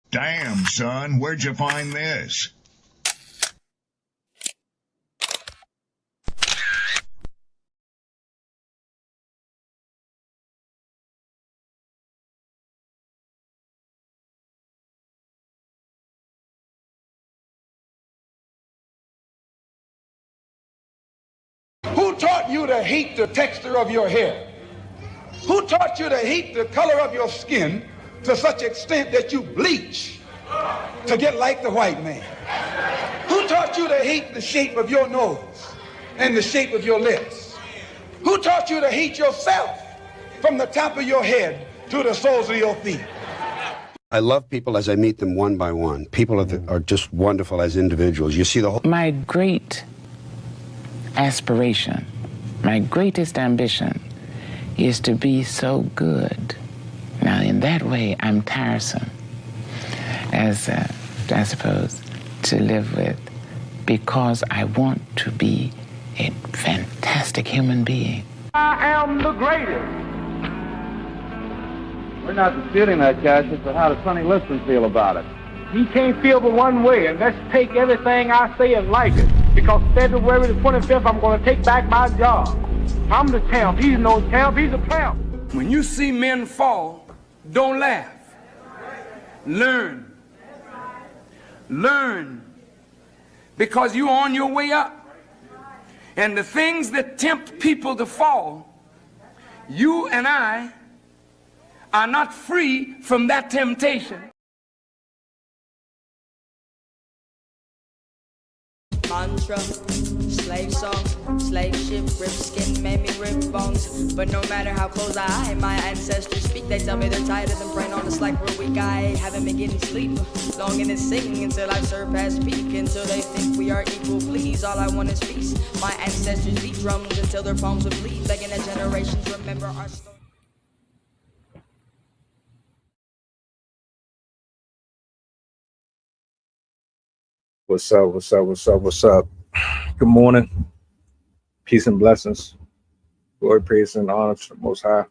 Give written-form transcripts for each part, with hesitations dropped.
Damn, son, where'd you find this? Who taught you to hate the texture of your hair? Who taught you to hate the color of your skin to such extent that you bleach to get like the white man? Who taught you to hate the shape of your nose and the shape of your lips? Who taught you to hate yourself from the top of your head to the soles of your feet? I love people as I meet them one by one. People are just wonderful as individuals. You see the whole... My great aspiration, my greatest ambition is to be so good. Now, in that way, I'm tiresome, as I suppose, to live with, because I want to be a fantastic human being. I am the greatest. We're not disputing that, Cassius, but how does Sonny Liston feel about it? He can't feel but one way, and that's take everything I say and like it. Because February the 25th, I'm going to take back my job. I'm the champ. He's no champ. He's a tramp. When you see men fall, don't laugh. Learn. Learn. Because you're on your way up. And the things that tempt people to fall, you and I are not free from that temptation. Mantra, slave song, slave ship, rip skin, made me rip bones. But no matter how close my ancestors speak, they tell me they're tired of them praying on us like we're weak. I haven't been getting sleep, longing to sing until I've surpassed peak, until they think we are equal. Please, all I want is peace. My ancestors beat drums until their palms would bleed, begging that generations remember our story. What's up, what's up, what's up, what's up? Good morning. Peace and blessings. Glory, praise, and honor to the Most High.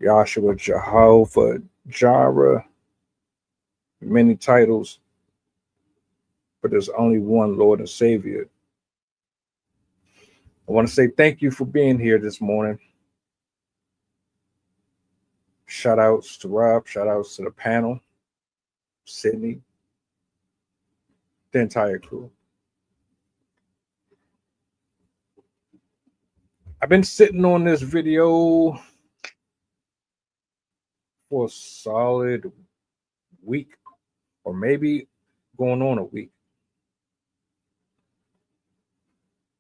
Yahshua, Jehovah, Jireh. Many titles, but there's only one Lord and Savior. I want to say thank you for being here this morning. Shout outs to Rob, shout outs to the panel, Sydney, the entire crew. I've been sitting on this video for a solid week, or maybe going on a week.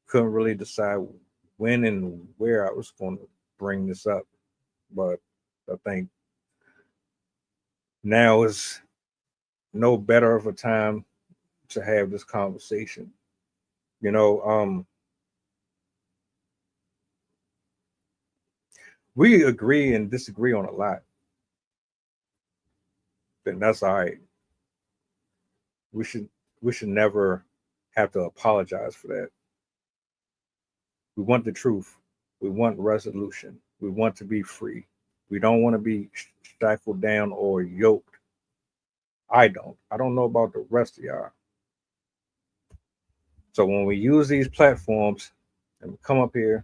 Couldn't really decide when and where I was going to bring this up, but I think now is no better of a time to have this conversation. You know, we agree and disagree on a lot. Then that's all right. We should never have to apologize for that. We want the truth. We want resolution. We want to be free. We don't want to be shackled down or yoked. I don't know about the rest of y'all. So when we use these platforms and we come up here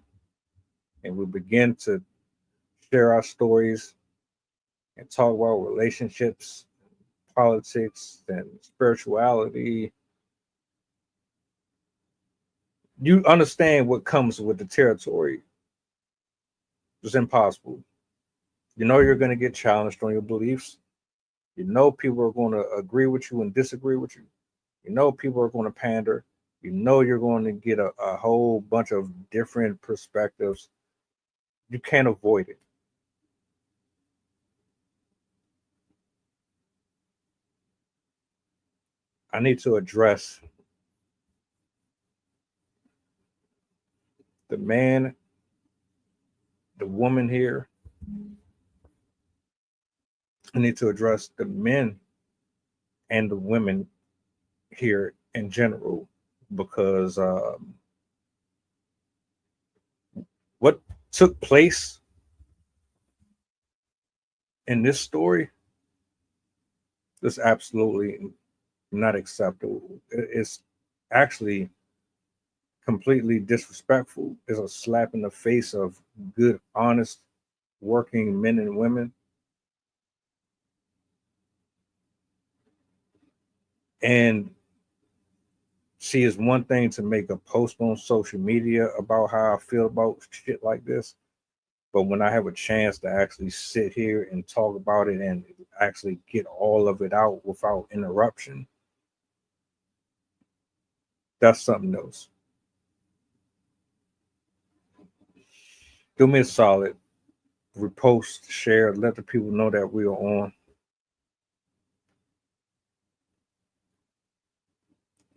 and we begin to share our stories and talk about relationships, politics, and spirituality, you understand what comes with the territory. It's impossible. You know you're going to get challenged on your beliefs. You know people are going to agree with you and disagree with you. You know people are going to pander. You know you're going to get a whole bunch of different perspectives. You can't avoid it. I need to address the man, the woman here. I need to address the men and the women here in general, because what took place in this story It's absolutely not acceptable. It's actually completely disrespectful. It's a slap in the face of good, honest, working men and women. And see, it's one thing to make a post on social media about how I feel about shit like this. But when I have a chance to actually sit here and talk about it and actually get all of it out without interruption, that's something else. Do me a solid, repost, share, let the people know that we are on.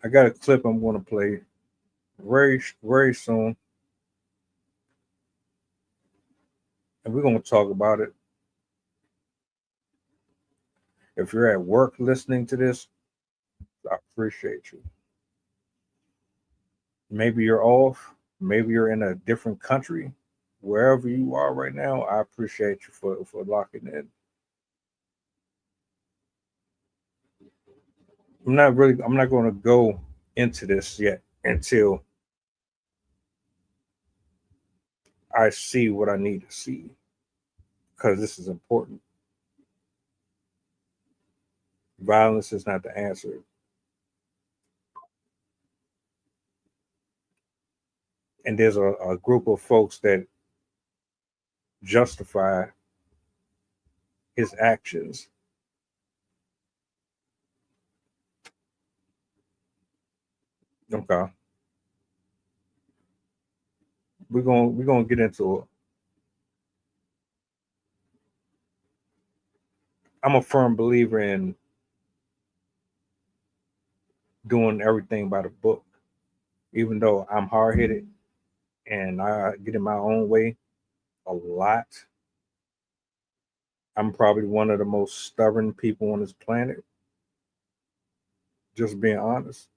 I got a clip I'm going to play very, very soon, and we're going to talk about it. If you're at work listening to this, I appreciate you. Maybe you're off, maybe you're in a different country, wherever you are right now. I appreciate you for locking in. I'm not going to go into this yet until I see what I need to see, because this is important. Violence is not the answer. And there's a group of folks that justify his actions. Okay. We're gonna get into it. I'm a firm believer in doing everything by the book, even though I'm hard headed and I get in my own way a lot. I'm probably one of the most stubborn people on this planet. Just being honest.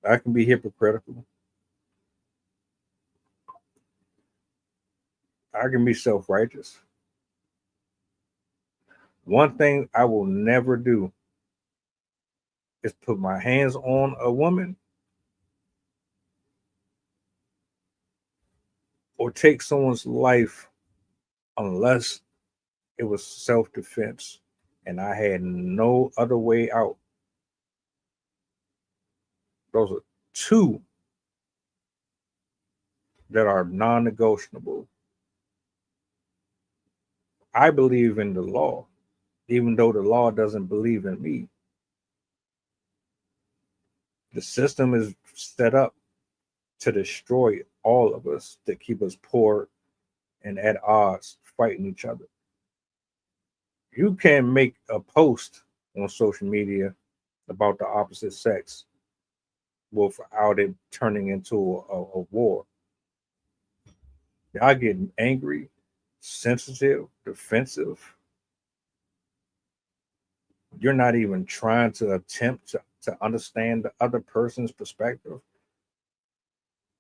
I can be hypocritical. I can be self-righteous. One thing I will never do is put my hands on a woman or take someone's life unless it was self-defense and I had no other way out. Those are two that are non-negotiable. I believe in the law, even though the law doesn't believe in me. The system is set up to destroy all of us, to keep us poor and at odds, fighting each other. You can make a post on social media about the opposite sex without it turning into a war. I get angry, sensitive, defensive. You're not even trying to attempt to understand the other person's perspective.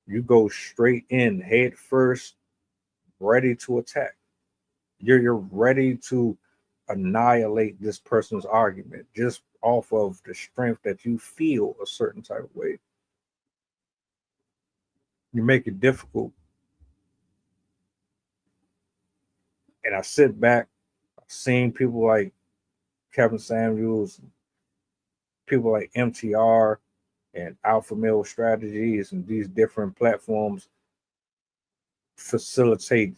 You go straight in, head first, ready to attack. You're ready to annihilate this person's argument just off of the strength that you feel a certain type of way. You make it difficult. And I sit back, I've seen people like Kevin Samuels, people like MTR and Alpha Male Strategies, and these different platforms facilitate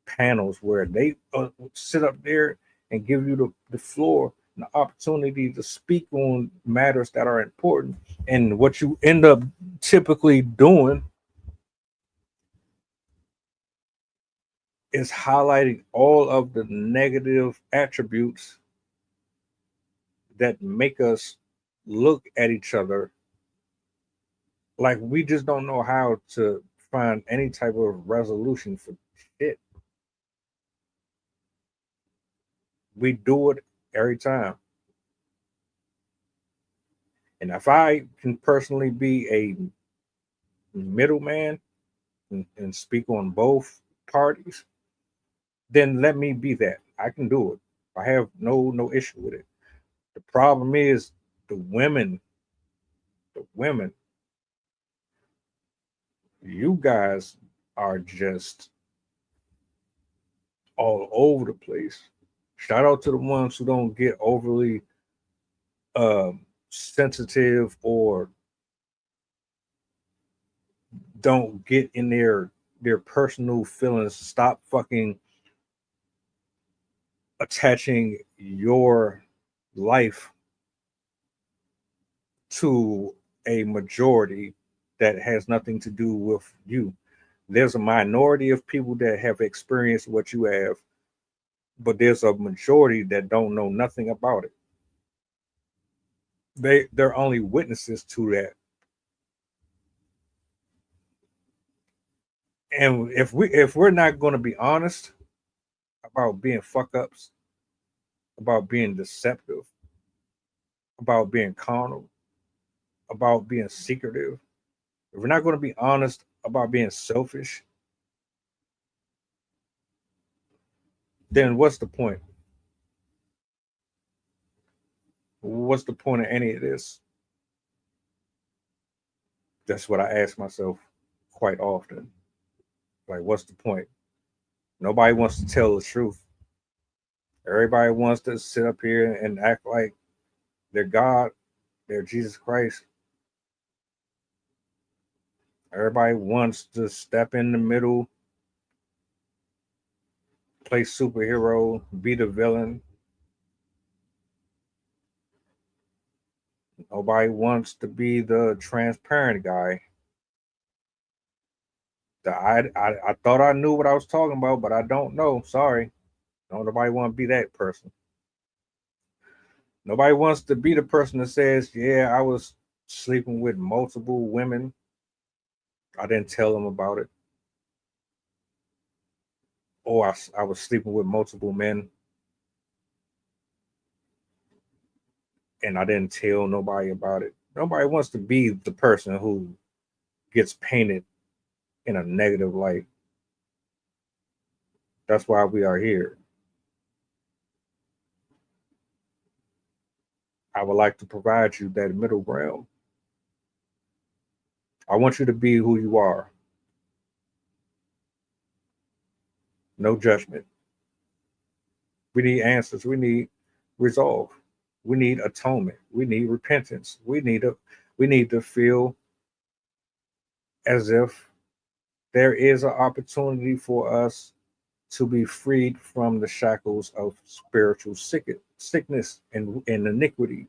panels where they sit up there and give you the floor and the opportunity to speak on matters that are important. And what you end up typically doing is highlighting all of the negative attributes that make us look at each other like we just don't know how to find any type of resolution for shit. We do it every time. And if I can personally be a middleman and speak on both parties, then let me be that. I can do it. I have no issue with it. The problem is the women, you guys are just all over the place. Shout out to the ones who don't get overly sensitive or don't get in their personal feelings. Stop fucking attaching your life to a majority that has nothing to do with you. There's a minority of people that have experienced what you have, but there's a majority that don't know nothing about it. They're only witnesses to that. And if we're not going to be honest about being fuck ups, about being deceptive, about being carnal, about being secretive, if we're not going to be honest about being selfish, then what's the point? What's the point of any of this? That's what I ask myself quite often. Like, what's the point? Nobody wants to tell the truth. Everybody wants to sit up here and act like they're God, they're Jesus Christ. Everybody wants to step in the middle, play superhero, be the villain. Nobody wants to be the transparent guy. I thought I knew what I was talking about, but I don't know. Sorry. Nobody want to be that person. Nobody wants to be the person that says, yeah, I was sleeping with multiple women. I didn't tell them about it. Or I was sleeping with multiple men and I didn't tell nobody about it. Nobody wants to be the person who gets painted in a negative light. That's why we are here. I would like to provide you that middle ground. I want you to be who you are. No judgment. We need answers. We need resolve. We need atonement. We need repentance. We need to feel as if there is an opportunity for us to be freed from the shackles of spiritual sickness and iniquity.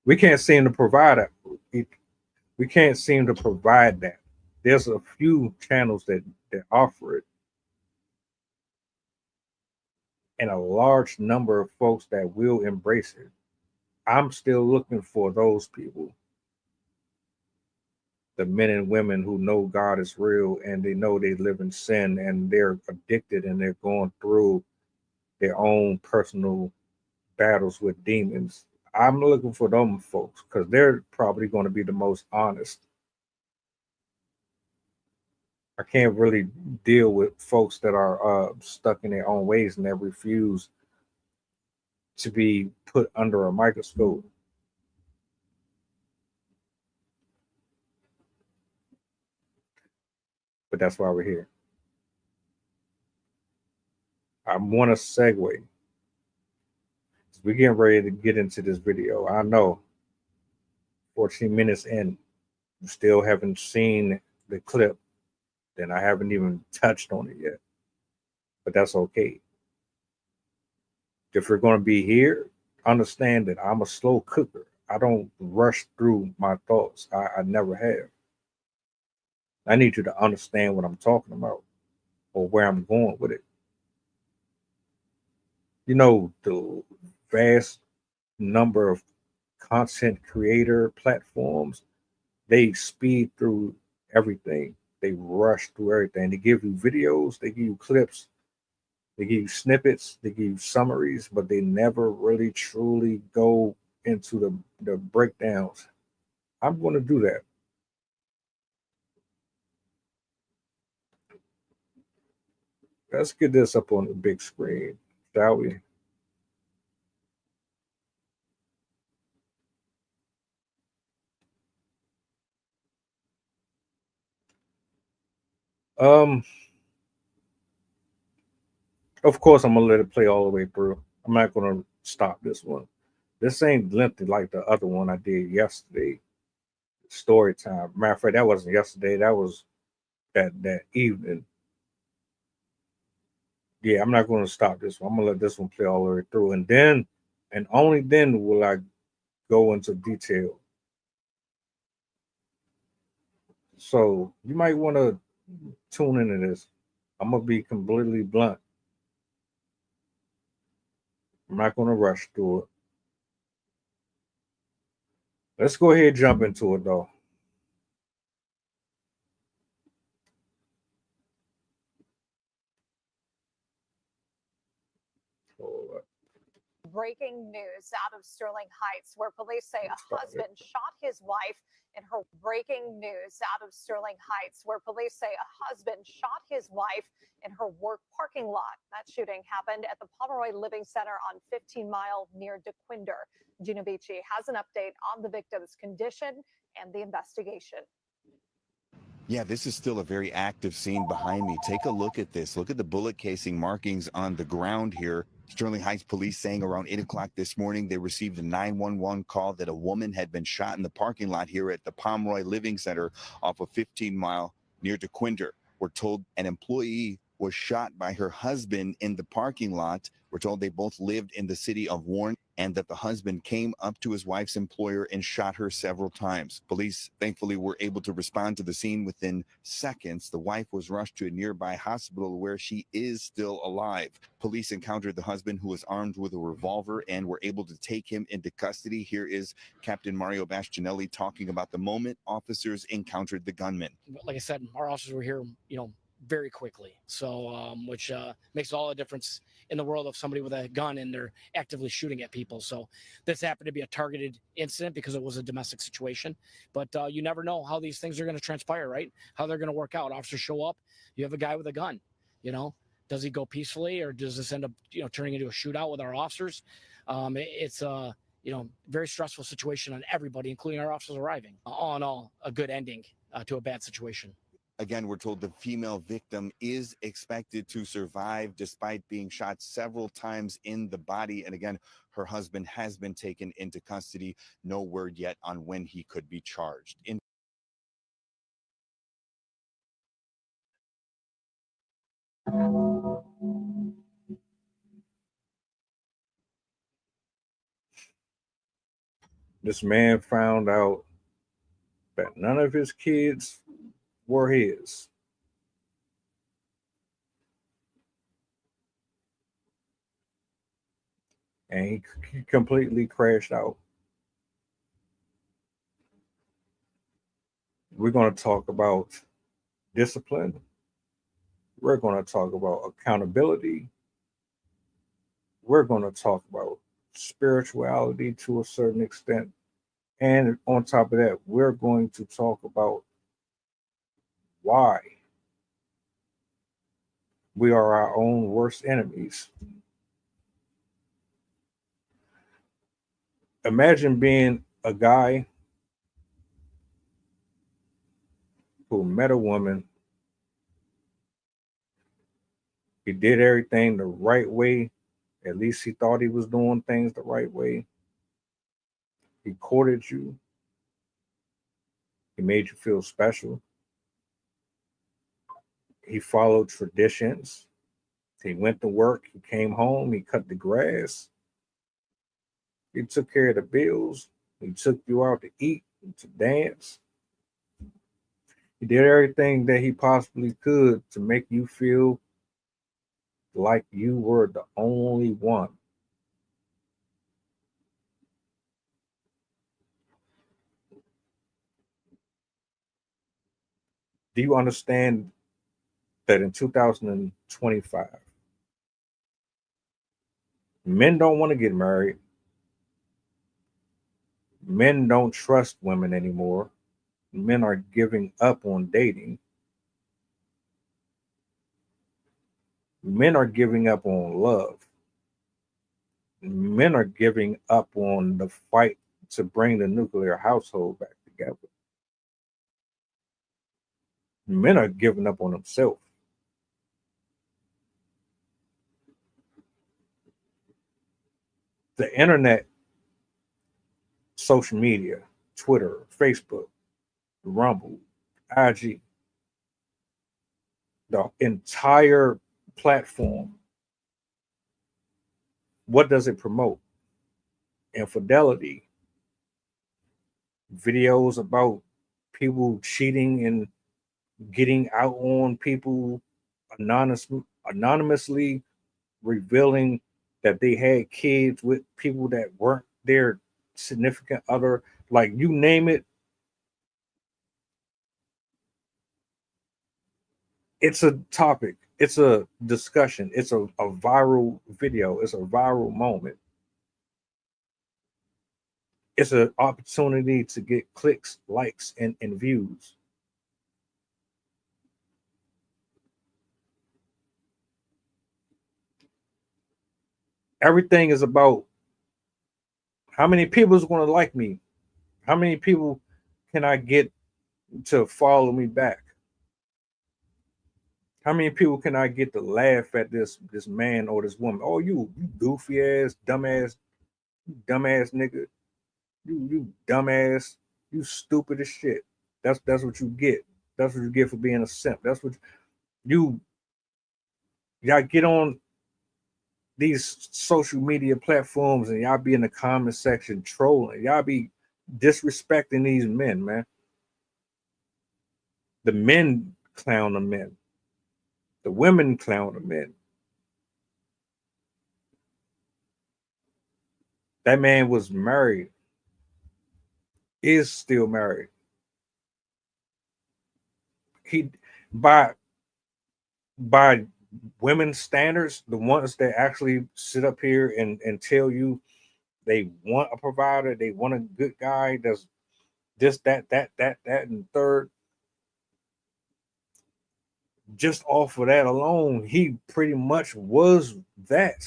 We can't seem to provide it. We can't seem to provide that. There's a few channels that offer it, and a large number of folks that will embrace it. I'm still looking for those people. The men and women who know God is real and they know they live in sin and they're addicted and they're going through their own personal battles with demons. I'm looking for them folks because they're probably going to be the most honest. I can't really deal with folks that are stuck in their own ways and that refuse to be put under a microscope. But that's why we're here. I want to segue. We're getting ready to get into this video. I know 14 minutes in, you still haven't seen the clip. Then I haven't even touched on it yet. But that's okay. If you're going to be here, understand that I'm a slow cooker. I don't rush through my thoughts. I never have. I need you to understand what I'm talking about or where I'm going with it. You know, the vast number of content creator platforms, they speed through everything. They rush through everything. They give you videos, they give you clips, they give you snippets, they give you summaries, but they never really truly go into the breakdowns. I'm going to do that. Let's get this up on the big screen, shall we? Of course, I'm gonna let it play all the way through. I'm not gonna stop this one. This ain't lengthy like the other one I did yesterday. Story time. Matter of fact, that wasn't yesterday. That was that evening. Yeah, I'm not gonna stop this one. I'm gonna let this one play all the way through, and then, and only then will I go into detail. So you might want to tune into this. I'm gonna be completely blunt. I'm not gonna rush through it. Let's go ahead and jump into it though. Breaking news out of Sterling Heights, where police say a husband shot his wife in her breaking news out of Sterling Heights, where police say a husband shot his wife in her work parking lot. That shooting happened at the Pomeroy Living Center on 15 Mile near DeQuinder. Gina Beachy has an update on the victim's condition and the investigation. Yeah, this is still a very active scene behind me. Take a look at this. Look at the bullet casing markings on the ground here. Sterling Heights police saying around 8 o'clock this morning they received a 911 call that a woman had been shot in the parking lot here at the Pomeroy Living Center off of 15 Mile near DeQuinder. We're told an employee was shot by her husband in the parking lot. We're told they both lived in the city of Warren and that the husband came up to his wife's employer and shot her several times. Police thankfully were able to respond to the scene within seconds. The wife was rushed to a nearby hospital where she is still alive. Police encountered the husband who was armed with a revolver and were able to take him into custody. Here is Captain Mario Bastianelli talking about the moment officers encountered the gunman. Like I said, our officers were here, very quickly. So, which makes all the difference in the world of somebody with a gun and they're actively shooting at people. So this happened to be a targeted incident because it was a domestic situation. But you never know how these things are going to transpire, right? How they're going to work out. Officers show up. You have a guy with a gun, Does he go peacefully or does this end up, turning into a shootout with our officers? It's a, very stressful situation on everybody, including our officers arriving. All in all, a good ending to a bad situation. Again, we're told the female victim is expected to survive despite being shot several times in the body. And again, her husband has been taken into custody. No word yet on when he could be charged. This man found out that none of his kids were his. And he completely crashed out. We're going to talk about discipline. We're going to talk about accountability. We're going to talk about spirituality to a certain extent. And on top of that, we're going to talk about why we are our own worst enemies. Imagine being a guy who met a woman. He did everything the right way. At least he thought he was doing things the right way. He courted you. He made you feel special. He followed traditions. He went to work. He came home. He cut the grass. He took care of the bills. He took you out to eat, to dance. He did everything that he possibly could to make you feel like you were the only one. Do you understand that in 2025, men don't want to get married? Men don't trust women anymore. Men are giving up on dating. Men are giving up on love. Men are giving up on the fight to bring the nuclear household back together. Men are giving up on themselves. The internet, social media, Twitter, Facebook, Rumble, IG, the entire platform, what does it promote? Infidelity, videos about people cheating and getting out on people anonymously, revealing that they had kids with people that weren't their significant other, like you name it. It's a topic, it's a discussion, it's a viral video, it's a viral moment. It's an opportunity to get clicks, likes, and views. Everything is about how many people is going to like me, how many people can I get to follow me back, how many people can I get to laugh at this man or this woman? Oh, you goofy ass, dumbass nigga, you dumbass, you stupid as shit. That's what you get. That's what you get for being a simp. That's what y'all get on these social media platforms and y'all be in the comment section trolling. Y'all be disrespecting these men, man. The men clown the men. The women clown the men. That man was married, is still married. He by women's standards, the ones that actually sit up here and tell you they want a provider, they want a good guy that's this, that, and third. Just off of that alone, he pretty much was that.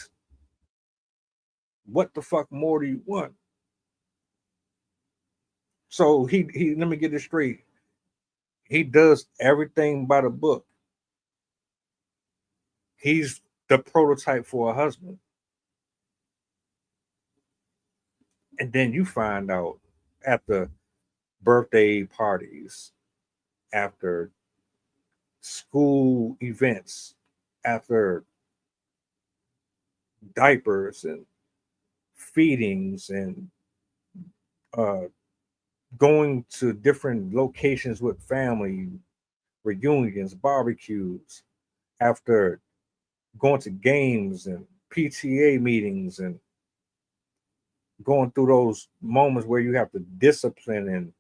What the fuck more do you want? So he let me get this straight. He does everything by the book. He's the prototype for a husband. And then you find out after birthday parties, after school events, after diapers and feedings and going to different locations with family, reunions, barbecues, after going to games and PTA meetings and going through those moments where you have to discipline and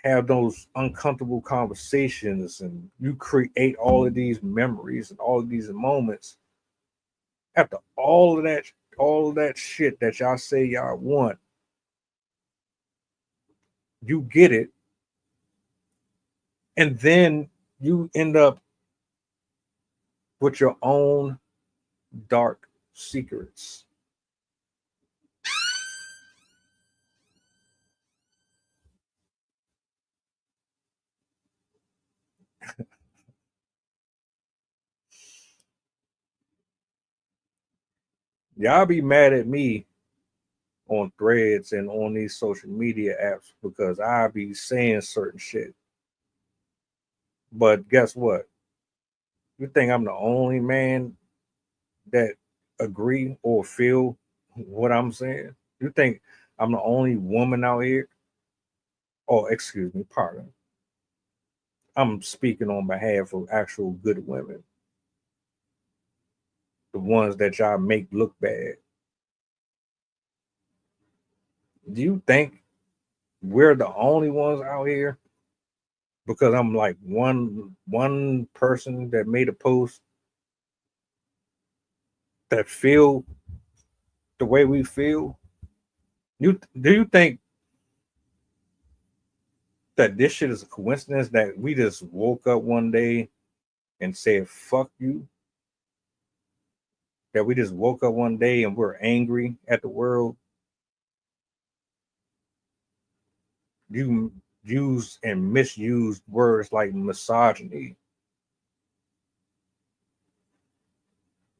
have those uncomfortable conversations, and you create all of these memories and all of these moments. After all of that shit that y'all say y'all want, you get it, and then you end up with your own dark secrets. Y'all be mad at me on threads and on these social media apps because I be saying certain shit. But guess what? You think I'm the only man that agree or feel what I'm saying? You think I'm the only woman out here? Oh, excuse me, pardon. I'm speaking on behalf of actual good women. The ones that y'all make look bad. Do you think we're the only ones out here? Because I'm like one person that made a post that feel the way we feel. Do you think that this shit is a coincidence that we just woke up one day and said fuck you that we just woke up one day and we're angry at the world. You use and misuse words like misogyny,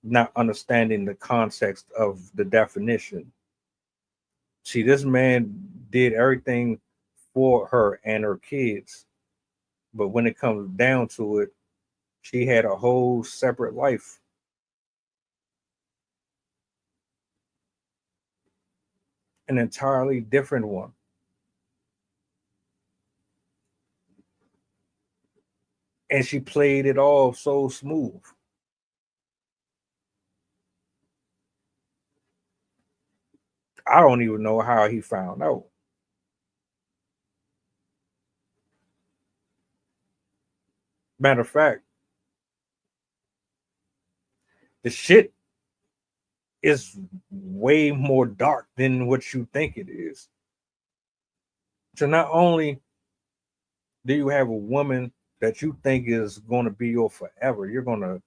not understanding the context of the definition. See, this man did everything for her and her kids, but when it comes down to it, she had a whole separate life. An entirely different one. And she played it all so smooth. I don't even know how he found out. Matter of fact, the shit is way more dark than what you think it is. So not only do you have a woman that you think is going to be your forever, you're going to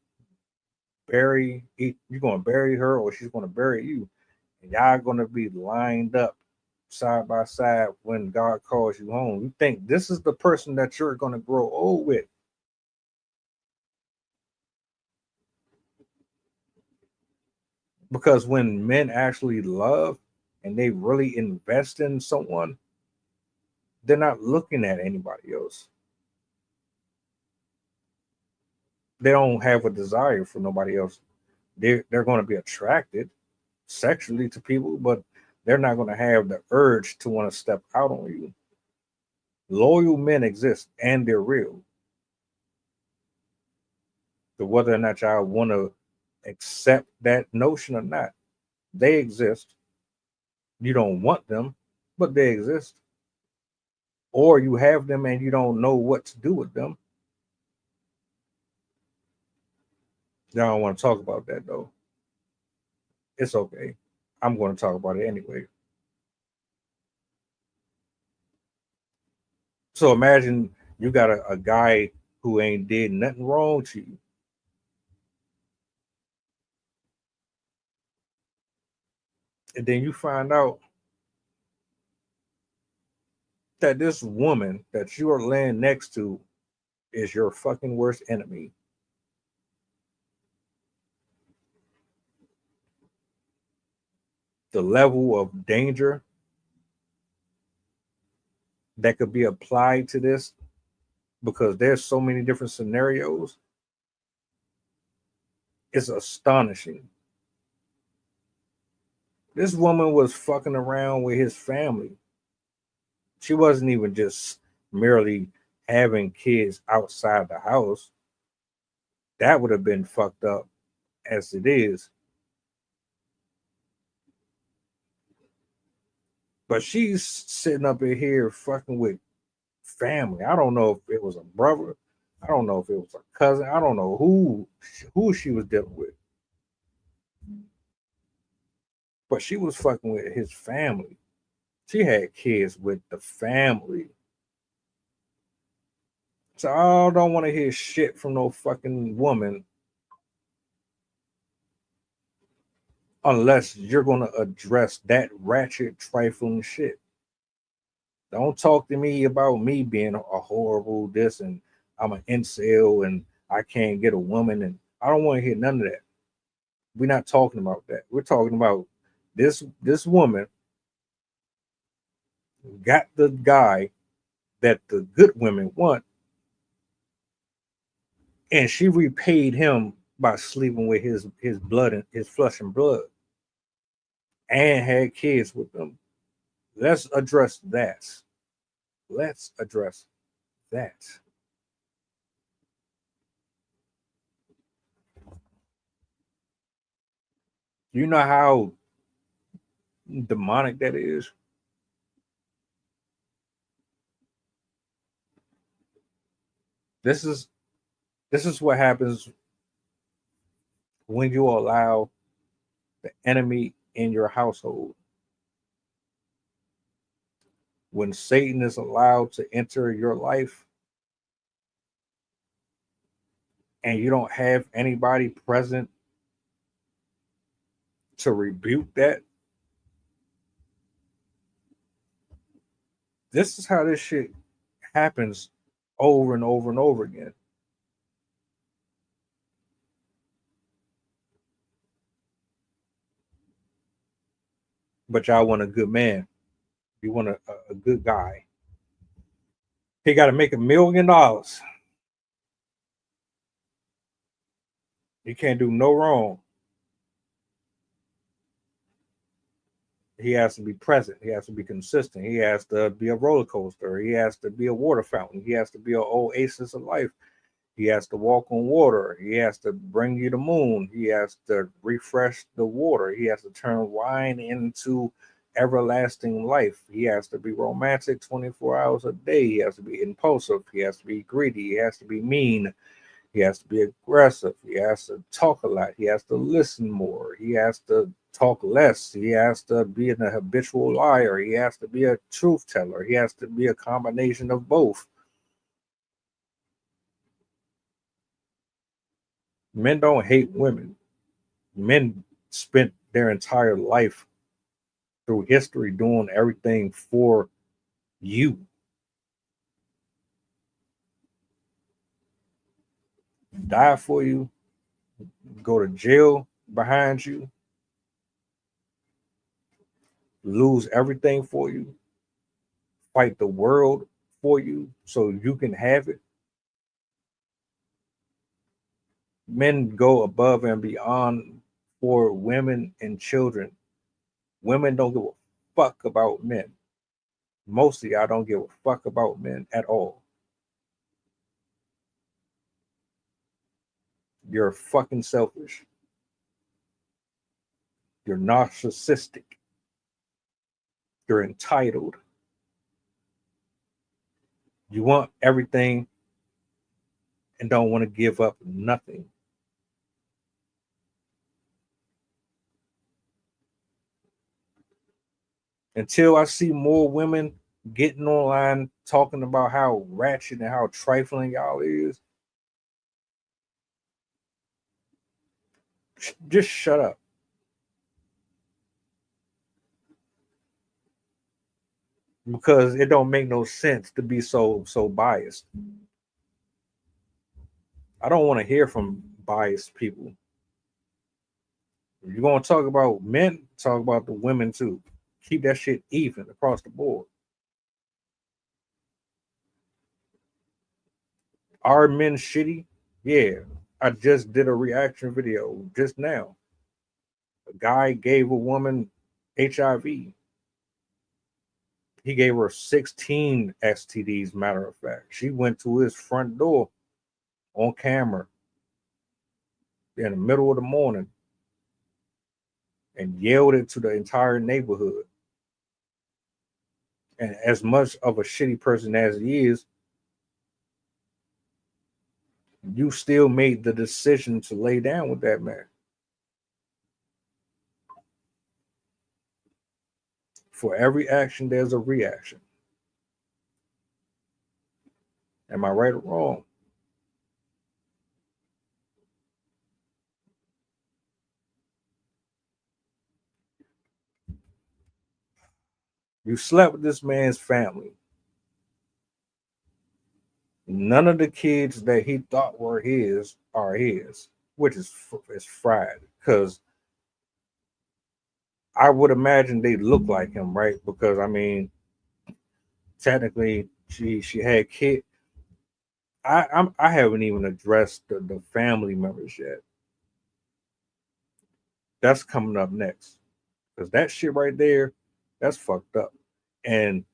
bury her, or she's going to bury you, and y'all going to be lined up side by side when God calls you home. You think this is the person that you're going to grow old with. Because when men actually love and they really invest in someone, they're not looking at anybody else. They don't have a desire for nobody else. They're going to be attracted sexually to people, but they're not going to have the urge to want to step out on you. Loyal men exist, and they're real. So whether or not y'all want to accept that notion or not, they exist. You don't want them, but they exist. Or you have them and you don't know what to do with them. Y'all don't want to talk about that though. It's okay. I'm going to talk about it anyway. So imagine you got a guy who ain't did nothing wrong to you. And then you find out that this woman that you are laying next to is your fucking worst enemy. The level of danger that could be applied to this, because there's so many different scenarios, it's astonishing. This woman was fucking around with his family. She wasn't even just merely having kids outside the house. That would have been fucked up as it is. But she's sitting up in here fucking with family. I don't know if it was a brother. I don't know if it was a cousin. I don't know who she was dealing with. But she was fucking with his family. She had kids with the family. So I don't want to hear shit from no fucking woman unless you're going to address that ratchet, trifling shit. Don't talk to me about me being a horrible this and I'm an incel and I can't get a woman, and I don't want to hear none of that. We're not talking about that. We're talking about this woman got the guy that the good women want, and she repaid him by sleeping with his blood and his flesh and blood, and had kids with them. Let's address that. Let's address that. You know how demonic that is? This is what happens when you allow the enemy in your household. When Satan is allowed to enter your life and you don't have anybody present to rebuke that. This is how this shit happens over and over and over again. But y'all want a good man. You want a good guy. He got to make $1 million. He can't do no wrong. He has to be present. He has to be consistent. He has to be a roller coaster. He has to be a water fountain. He has to be an oasis of life. He has to walk on water. He has to bring you the moon. He has to refresh the water. He has to turn wine into everlasting life. He has to be romantic 24 hours a day. He has to be impulsive. He has to be greedy. He has to be mean. He has to be aggressive. He has to talk a lot. He has to listen more. He has to talk less. He has to be a habitual liar. He has to be a truth teller. He has to be a combination of both. Men don't hate women. Men spent their entire life through history doing everything for you. Die for you, go to jail behind you, lose everything for you, fight the world for you so you can have it. Men go above and beyond for women and children. Women don't give a fuck about men. Most of y'all don't give a fuck about men at all. You're fucking selfish. You're narcissistic. You're entitled. You want everything and don't want to give up nothing. Until I see more women getting online talking about how ratchet and how trifling y'all is, just shut up. Because it don't make no sense to be so biased. I don't want to hear from biased people. If you're going to talk about men, talk about the women too. Keep that shit even across the board. Are men shitty? Yeah. I just did a reaction video just now. A guy gave a woman HIV. He gave her 16 STDs, matter of fact. She went to his front door on camera in the middle of the morning and yelled it to the entire neighborhood. And as much of a shitty person as he is, you still made the decision to lay down with that man. For every action, there's a reaction. Am I right or wrong? You slept with this man's family. None of the kids that he thought were his are his, which is fried. Because I would imagine they look like him, right? Because I mean, technically, she had kids. I haven't even addressed the family members yet. That's coming up next. Because that shit right there, that's fucked up. And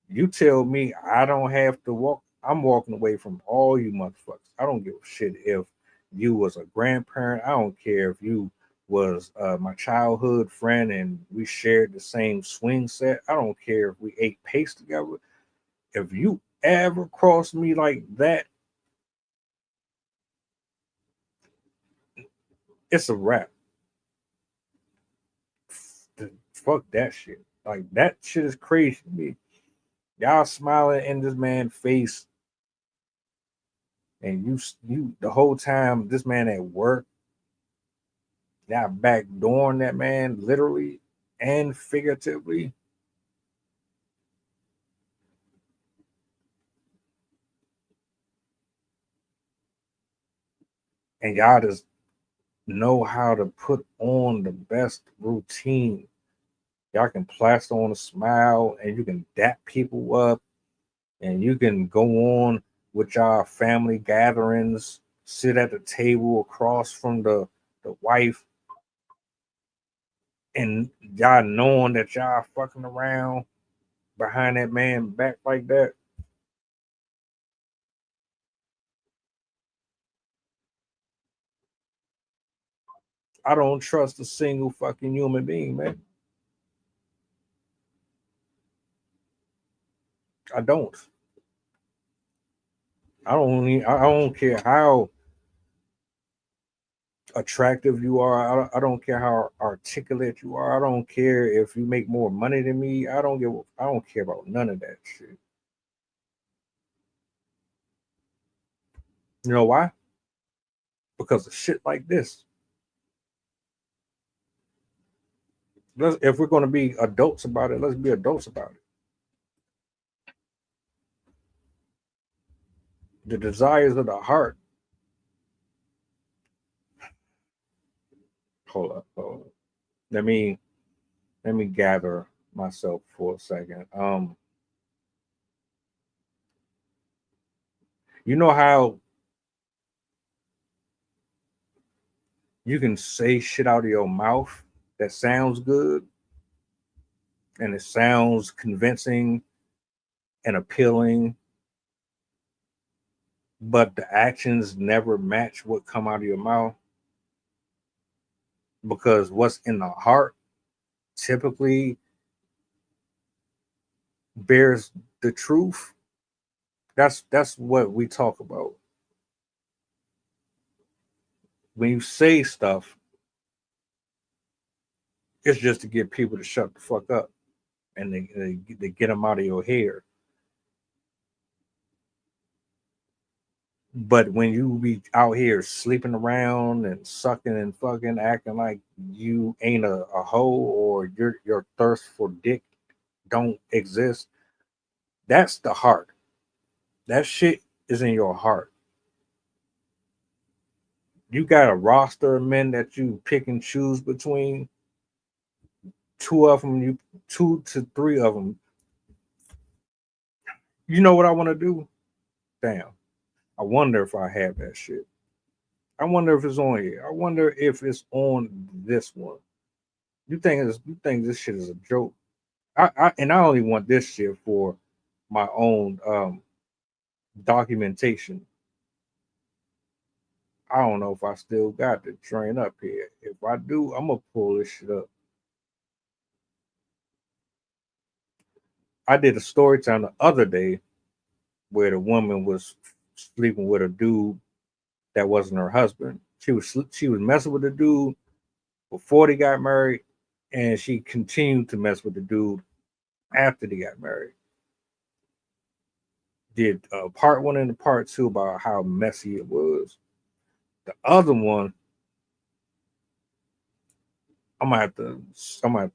you tell me I don't have to walk. I'm walking away from all you motherfuckers. I don't give a shit if you was a grandparent. I don't care if you was my childhood friend and we shared the same swing set. I don't care if we ate paste together. If you ever cross me like that, it's a wrap. Fuck that shit. Like, that shit is crazy to me. Y'all smiling in this man's face, and you the whole time this man at work Now backdooring that man literally and figuratively. And y'all just know how to put on the best routine. Y'all can plaster on a smile and you can dap people up and you can go on with y'all family gatherings, sit at the table across from the wife, and y'all knowing that y'all fucking around behind that man back like that. I don't trust a single fucking human being, man. I don't. I don't care how attractive you are. I don't care how articulate you are. I don't care if you make more money than me. I don't care about none of that shit. You know why? Because of shit like this. If we're going to be adults about it, let's be adults about it. The desires of the heart. Hold up. Let me gather myself for a second. You know how you can say shit out of your mouth that sounds good and it sounds convincing and appealing, but the actions never match what come out of your mouth, because what's in the heart typically bears the truth. That's what we talk about. When you say stuff, it's just to get people to shut the fuck up and they get them out of your hair. But when you be out here sleeping around and sucking and fucking, acting like you ain't a hoe, or your thirst for dick don't exist, that's the heart. That shit is in your heart. You got a roster of men that you pick and choose between. Two to three of them. You know what I want to do? Damn. I wonder if I have that shit. I wonder if it's on here. I wonder if it's on this one. You think this shit is a joke? I only want this shit for my own documentation. I don't know if I still got the train up here. If I do, I'm gonna pull this shit up. I did a story time the other day where the woman was sleeping with a dude that wasn't her husband. She was messing with the dude before they got married, and she continued to mess with the dude after they got married. Did part one and part two about how messy it was. The other one, I'm gonna have to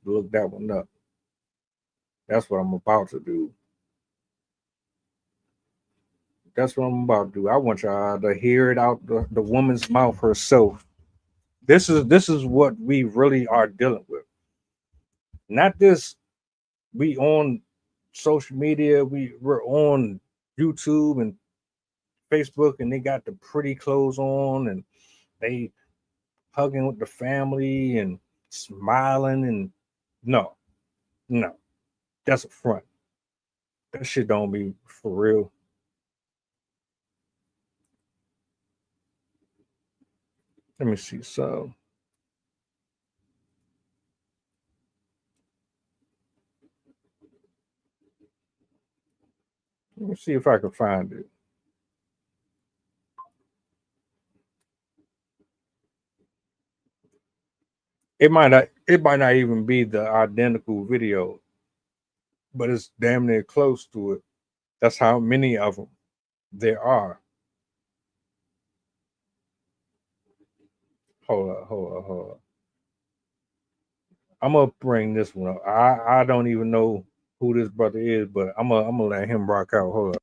look that one up. That's what I'm about to do. That's what I'm about to do. I want y'all to hear it out the woman's mouth herself. This is what we really are dealing with. Not this. We on social media. We're on YouTube and Facebook, and they got the pretty clothes on, and they hugging with the family and smiling, and no, that's a front. That shit don't be for real. Let me see. So let me see if I can find it. It might not even be the identical video, but it's damn near close to it. That's how many of them there are. Hold up. I'm gonna bring this one up. I don't even know who this brother is, but I'm gonna let him rock out. Hold up.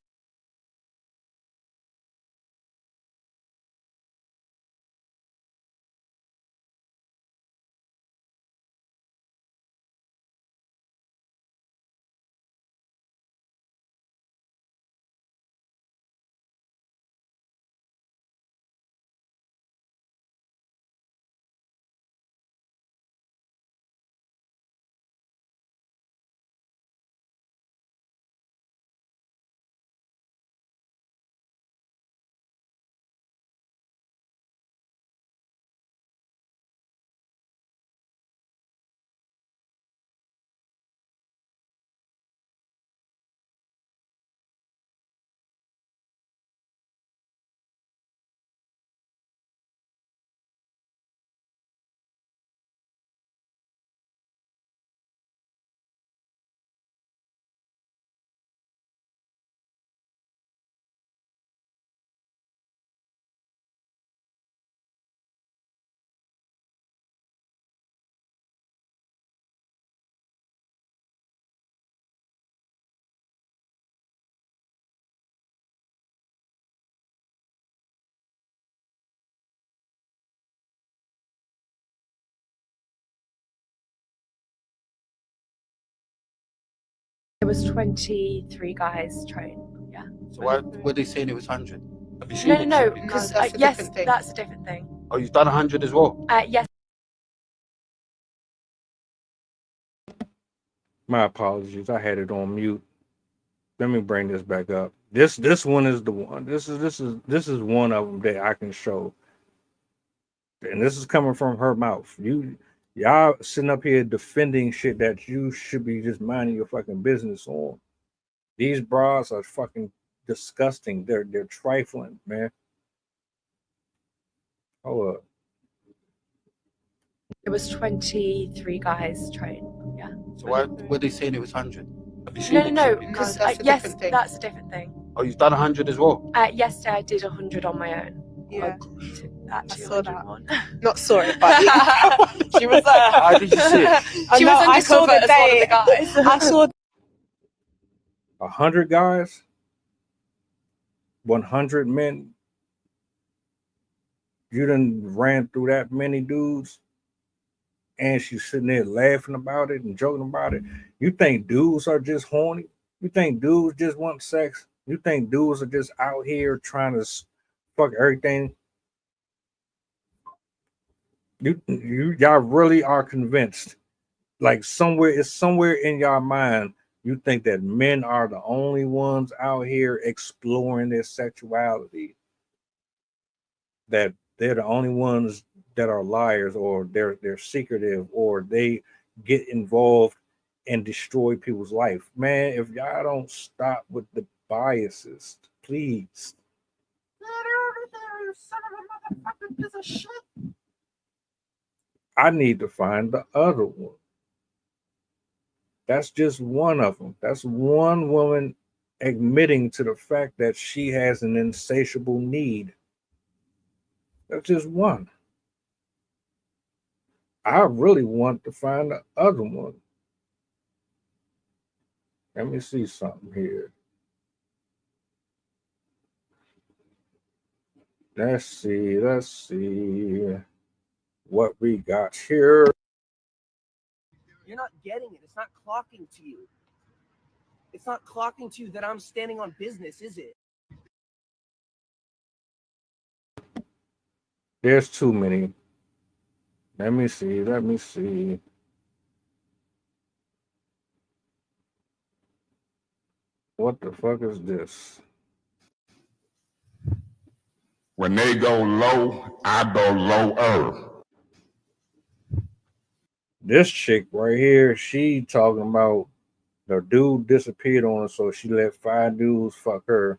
It was 23 guys trying. Yeah. So why were they saying it was 100? Have you seen No, it? no, because yes, that's a different thing. Oh, you've done 100 as well? Yes. My apologies. I had it on mute. Let me bring this back up. This one is the one. This is one of them that I can show. And this is coming from her mouth. Y'all sitting up here defending shit that you should be just minding your fucking business on. These bras are fucking disgusting. They're trifling, man. Hold up. It was 23 guys trying. Yeah. So why were they saying it was 100? Have you seen No, it? no, because yes, that's a different thing. Oh, you've done 100 as well? Yesterday I did 100 on my own. Yeah, I saw that. one. Not saw it, but she was there. How did you see it? She was under cover as one of the guys. I saw 100 guys, 100 men. You done ran through that many dudes, and she's sitting there laughing about it and joking about it. You think dudes are just horny? You think dudes just want sex? You think dudes are just out here trying to fuck everything? Y'all really are convinced, like it's somewhere in y'all mind, you think that men are the only ones out here exploring their sexuality, that they're the only ones that are liars, or they're secretive, or they get involved and destroy people's life. Man, if y'all don't stop with the biases, please. I need to find the other one. That's just one of them. That's one woman admitting to the fact that she has an insatiable need. That's just one. I really want to find the other one. Let me see something here. Let's see what we got here. You're not getting it. It's not clocking to you. It's not clocking to you that I'm standing on business, is it? There's too many. Let me see. What the fuck is this? When they go low, I go lower. This chick right here, she talking about the dude disappeared on her, so she let 5 dudes fuck her.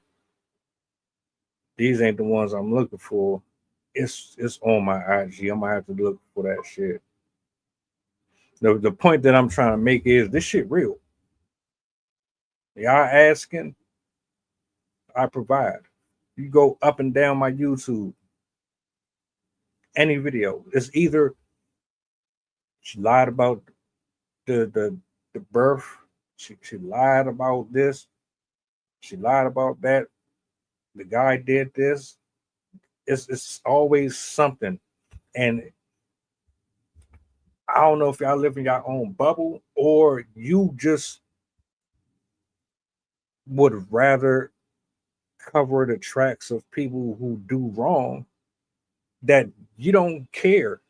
These ain't the ones I'm looking for. It's on my IG. I'm gonna have to look for that shit. The point that I'm trying to make is this shit real. Y'all asking, I provide. You go up and down my YouTube, any video. It's either she lied about the birth. She lied about this. She lied about that. The guy did this. It's always something. And I don't know if y'all live in your own bubble or you just would rather cover the tracks of people who do wrong, that you don't care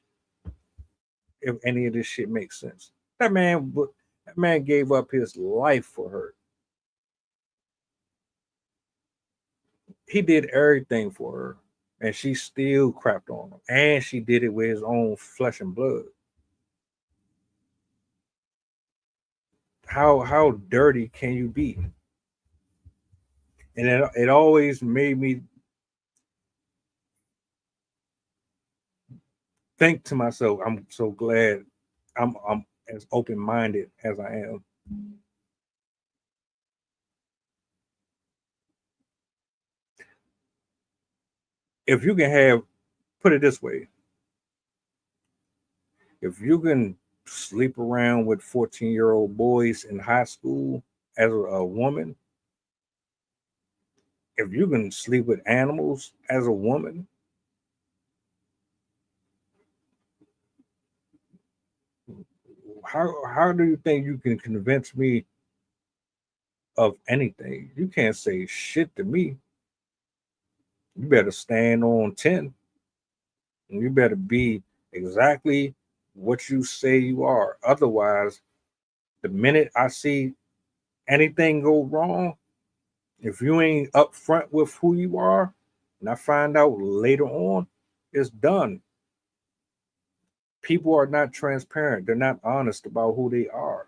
if any of this shit makes sense. That man gave up his life for her. He did everything for her, and she still crapped on him. And she did it with his own flesh and blood. How dirty can you be? And it always made me think to myself, I'm so glad I'm as open-minded as I am. If you can put it this way, if you can sleep around with 14-year-old boys in high school as a woman, if you can sleep with animals as a woman, how do you think you can convince me of anything? You can't say shit to me. You better stand on 10. And you better be exactly what you say you are. Otherwise, the minute I see anything go wrong, if you ain't upfront with who you are, and I find out later on, it's done. People are not transparent. They're not honest about who they are.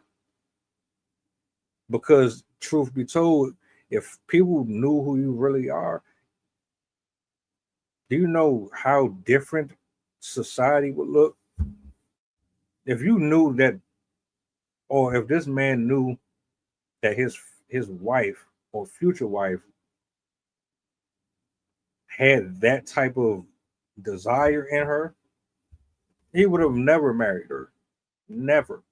Because truth be told, if people knew who you really are, do you know how different society would look? If you knew that, or if this man knew that his wife or future wife had that type of desire in her, he would have never married her. Never.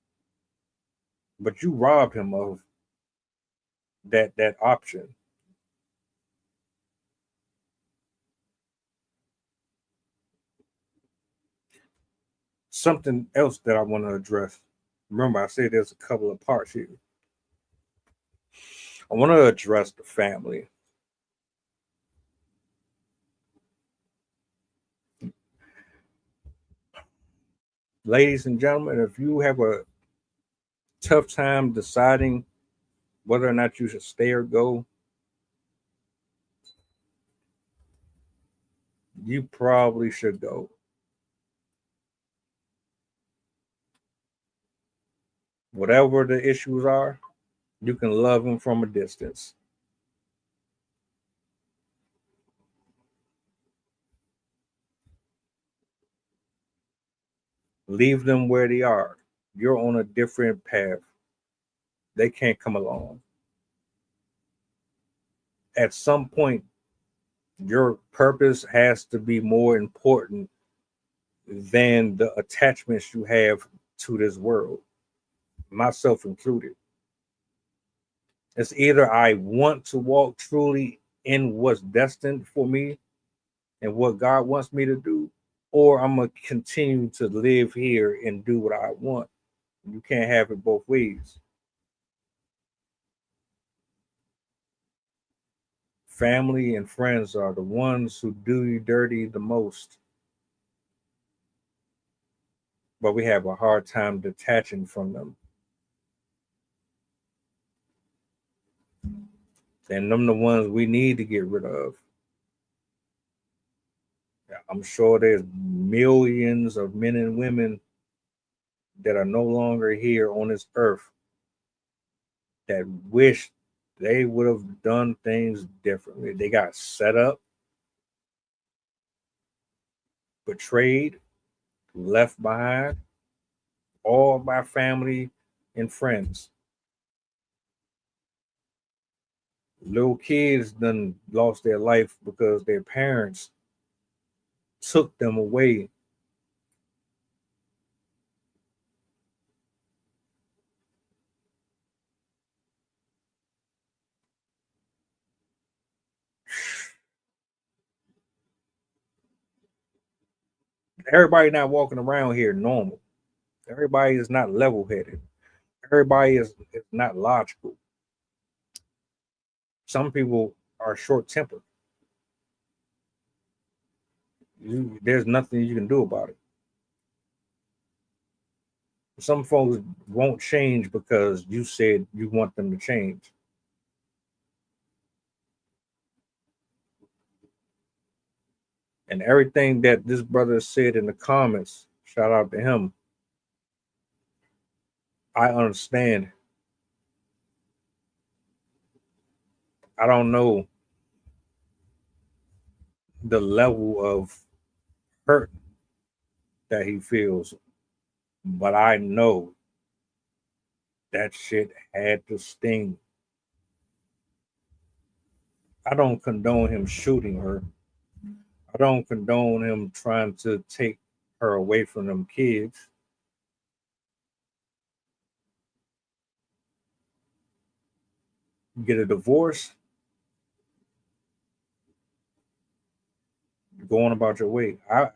But you robbed him of that option. Something else that I want to address. Remember, I said there's a couple of parts here. I want to address the family. Ladies and gentlemen, if you have a tough time deciding whether or not you should stay or go, you probably should go. Whatever the issues are, you can love them from a distance. Leave them where they are. You're on a different path. They can't come along. At some point, your purpose has to be more important than the attachments you have to this world, myself included. It's either I want to walk truly in what's destined for me and what God wants me to do, or I'm going to continue to live here and do what I want. You can't have it both ways. Family and friends are the ones who do you dirty the most. But we have a hard time detaching from them. And them the ones we need to get rid of. I'm sure there's millions of men and women that are no longer here on this earth that wish they would have done things differently. They got set up, betrayed, left behind, all by family and friends. Little kids done lost their life because their parents took them away Everybody not walking around here normal. Everybody is not level-headed. Everybody is not logical. Some people are short-tempered. There's nothing you can do about it. Some folks won't change because you said you want them to change. And everything that this brother said in the comments, shout out to him. I understand. I don't know the level of hurt that he feels, but I know that shit had to sting. I don't condone him shooting her. I don't condone him trying to take her away from them kids. Get a divorce, go on about your way. I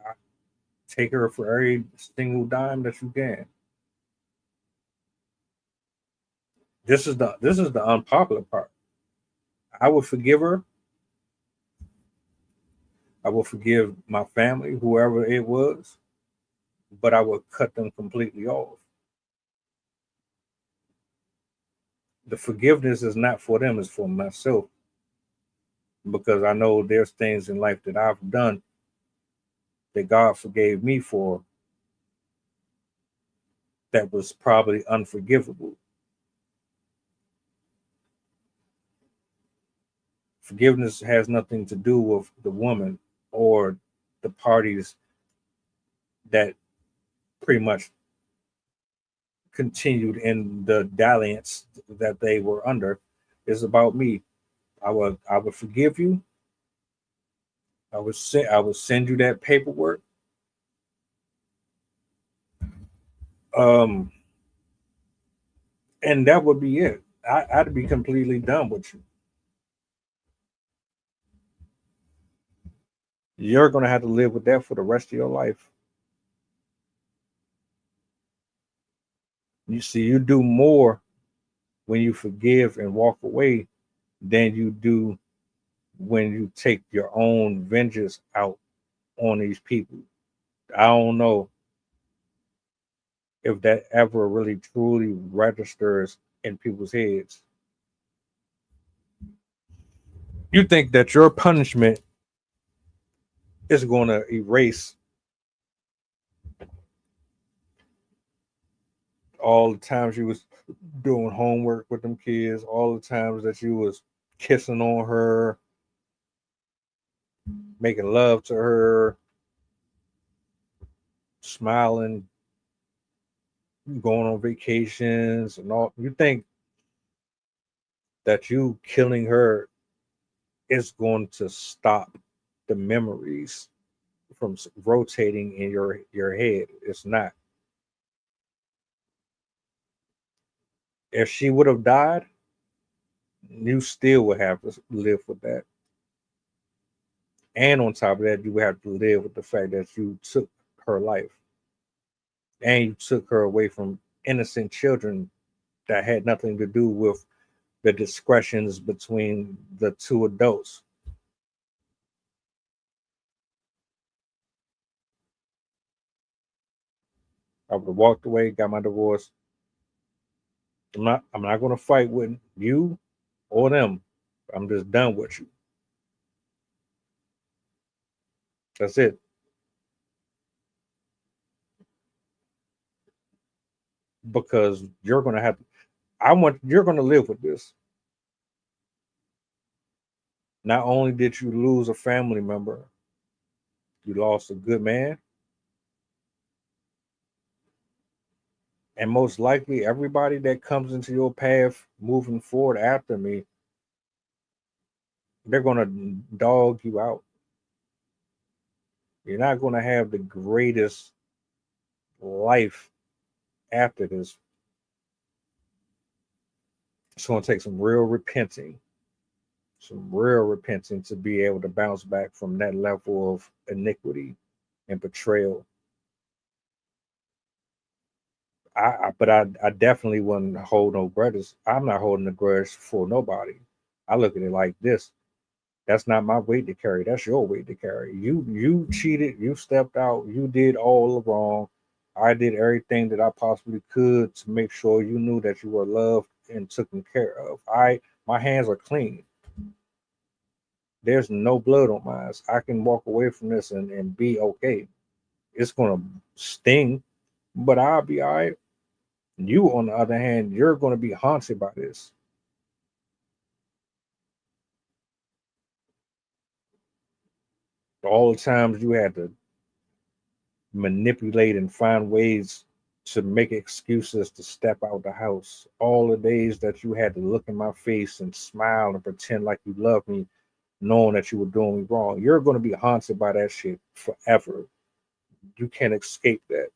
take her for every single dime that you can. This is the unpopular part. I will forgive her. I will forgive my family, whoever it was, but I will cut them completely off. The forgiveness is not for them, it's for myself. Because I know there's things in life that I've done that God forgave me for that was probably unforgivable. Forgiveness has nothing to do with the woman or the parties that pretty much continued in the dalliance that they were under. It's about me. I would forgive you. I would send you that paperwork. And that would be it. I'd be completely done with you. You're gonna have to live with that for the rest of your life. You see, you do more when you forgive and walk away than you do when you take your own vengeance out on these people. I don't know if that ever really truly registers in people's heads. You think that your punishment is going to erase all the times you was doing homework with them kids, all the times that you was kissing on her, making love to her, smiling, going on vacations and all. You think that you killing her is going to stop the memories from rotating in your head? It's not. If she would have died, you still would have to live with that. And on top of that, you would have to live with the fact that you took her life and you took her away from innocent children that had nothing to do with the discretions between the two adults. I would have walked away, got my divorce. I'm not going to fight with you or them. I'm just done with you. That's it. Because you're going to have you're going to live with this. Not only did you lose a family member, you lost a good man. And most likely everybody that comes into your path moving forward after me, they're going to dog you out. You're not going to have the greatest life after this. It's going to take some real repenting to be able to bounce back from that level of iniquity and betrayal I definitely wouldn't hold no grudges. I'm not holding a grudge for nobody. I look at it like this. That's not my weight to carry. That's your weight to carry. You cheated. You stepped out. You did all the wrong. I did everything that I possibly could to make sure you knew that you were loved and taken care of. My hands are clean. There's no blood on mine. I can walk away from this and be okay. It's gonna sting, but I'll be all right. You, on the other hand, you're gonna be haunted by this. All the times you had to manipulate and find ways to make excuses to step out the house. All the days that you had to look in my face and smile and pretend like you loved me, knowing that you were doing me wrong. You're going to be haunted by that shit forever. You can't escape that.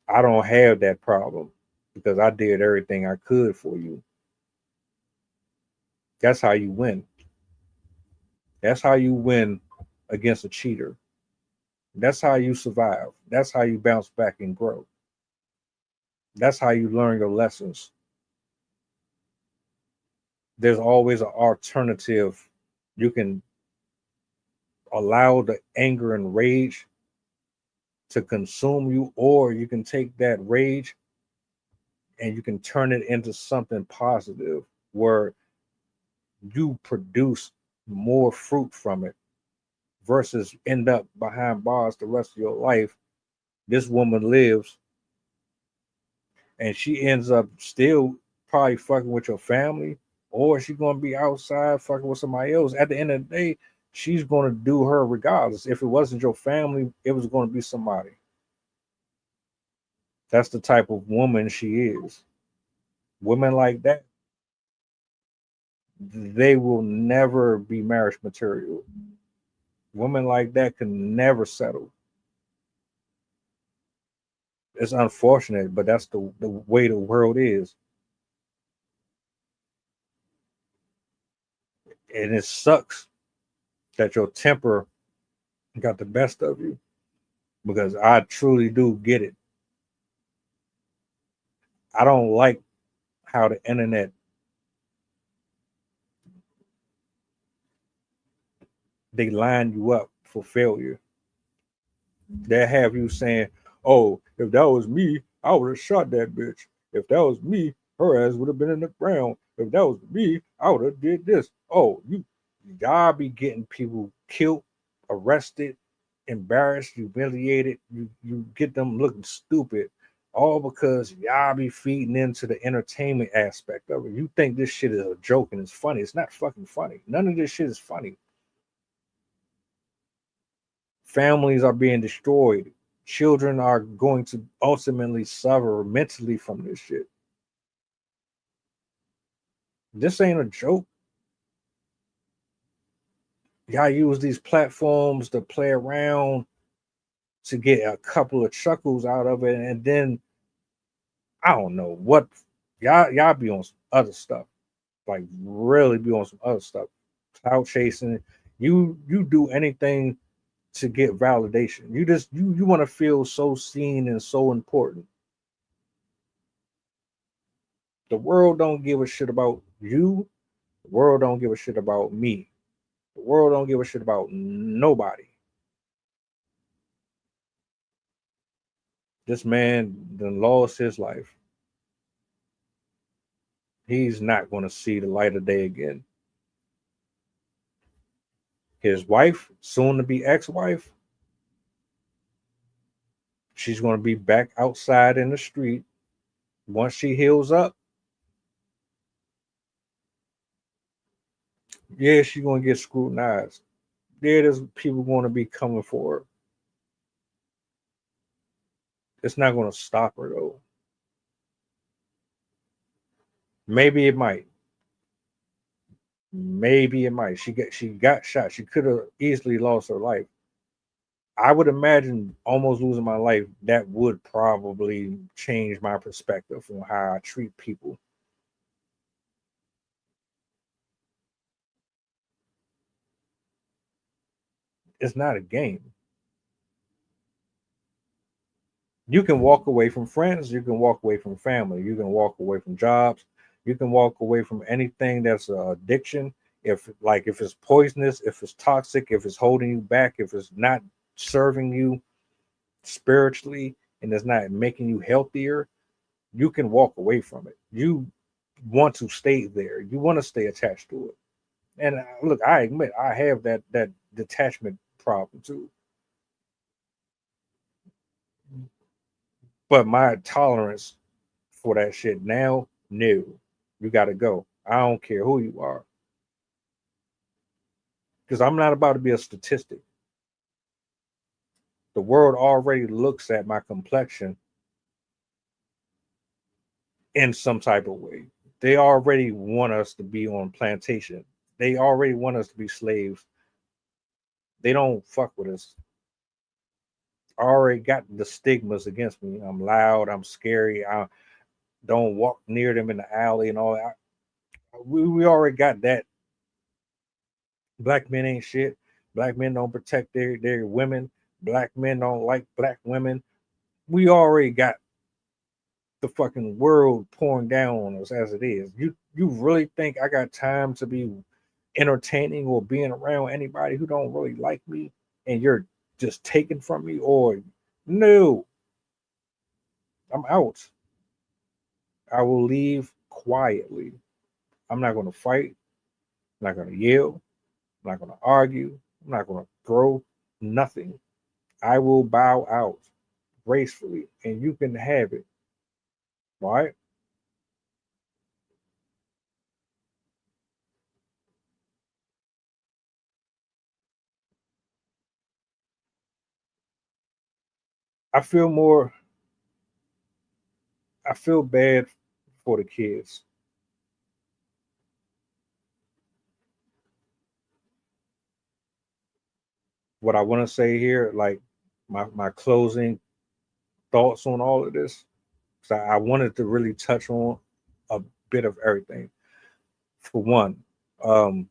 I don't have that problem because I did everything I could for you. That's how you win. That's how you win against a cheater. That's how you survive. That's how you bounce back and grow. That's how you learn your lessons. There's always an alternative. You can allow the anger and rage to consume you, or you can take that rage and you can turn it into something positive where you produce more fruit from it versus end up behind bars the rest of your life. This woman lives and she ends up still probably fucking with your family, or she's gonna be outside fucking with somebody else. At the end of the day, she's gonna do her regardless. If it wasn't your family, it was gonna be somebody. That's the type of woman she is. Women like that, they will never be marriage material. Women like that can never settle. It's unfortunate, but that's the way the world is. And it sucks that your temper got the best of you because I truly do get it. I don't like how the internet they line you up for failure. They have you saying, "Oh, if that was me, I would have shot that bitch. If that was me, her ass would have been in the ground. If that was me, I would have did this." Oh, y'all be getting people killed, arrested, embarrassed, humiliated. You get them looking stupid, all because y'all be feeding into the entertainment aspect of it. You think this shit is a joke and it's funny. It's not fucking funny. None of this shit is funny. Families are being destroyed. Children are going to ultimately suffer mentally from this shit. This ain't a joke. Y'all use these platforms to play around to get a couple of chuckles out of it, and then I don't know what y'all be on some other stuff, like really be on some other stuff, cloud chasing. You do anything to get validation. You want to feel so seen and so important. The world don't give a shit about you. The world don't give a shit about me. The world don't give a shit about nobody. This man done lost his life. He's not going to see the light of day again. His wife, soon to be ex-wife, she's going to be back outside in the street. Once she heals up, yeah, she's going to get scrutinized. Yeah, there's people going to be coming for her. It's not going to stop her though. Maybe it might. Maybe it might. She got shot. She could have easily lost her life. I would imagine almost losing my life, that would probably change my perspective on how I treat people. It's not a game. You can walk away from friends, you can walk away from family, you can walk away from jobs, you can walk away from anything that's an addiction. If it's poisonous, if it's toxic, if it's holding you back, if it's not serving you spiritually and it's not making you healthier, you can walk away from it. You want to stay there. You want to stay attached to it. And look, I admit I have that detachment problem too. But my tolerance for that shit now, no. You got to go. I don't care who you are. Because I'm not about to be a statistic. The world already looks at my complexion in some type of way. They already want us to be on plantation. They already want us to be slaves. They don't fuck with us. I already got the stigmas against me. I'm loud. I'm scary. I don't walk near them in the alley and all that. We already got that. Black men ain't shit. Black men don't protect their women. Black men don't like black women. We already got the fucking world pouring down on us as it is. You really think I got time to be entertaining or being around anybody who don't really like me and you're just taken from me? Or no, I'm out. I will leave quietly. I'm not going to fight. I'm not going to yell. I'm not going to argue. I'm not going to throw nothing. I will bow out gracefully and you can have it. Right? I feel more, I feel bad for the kids. What I want to say here, like my closing thoughts on all of this, because I wanted to really touch on a bit of everything. For one, um,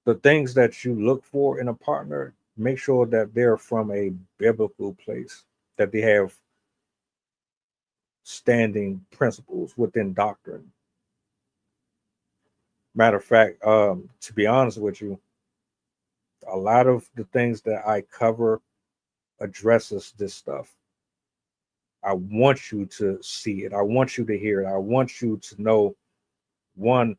the things that you look for in a partner, make sure that they're from a biblical place, that they have standing principles within doctrine. Matter of fact, to be honest with you, a lot of the things that I cover addresses this stuff. I want you to see it. I want you to hear it. I want you to know, one,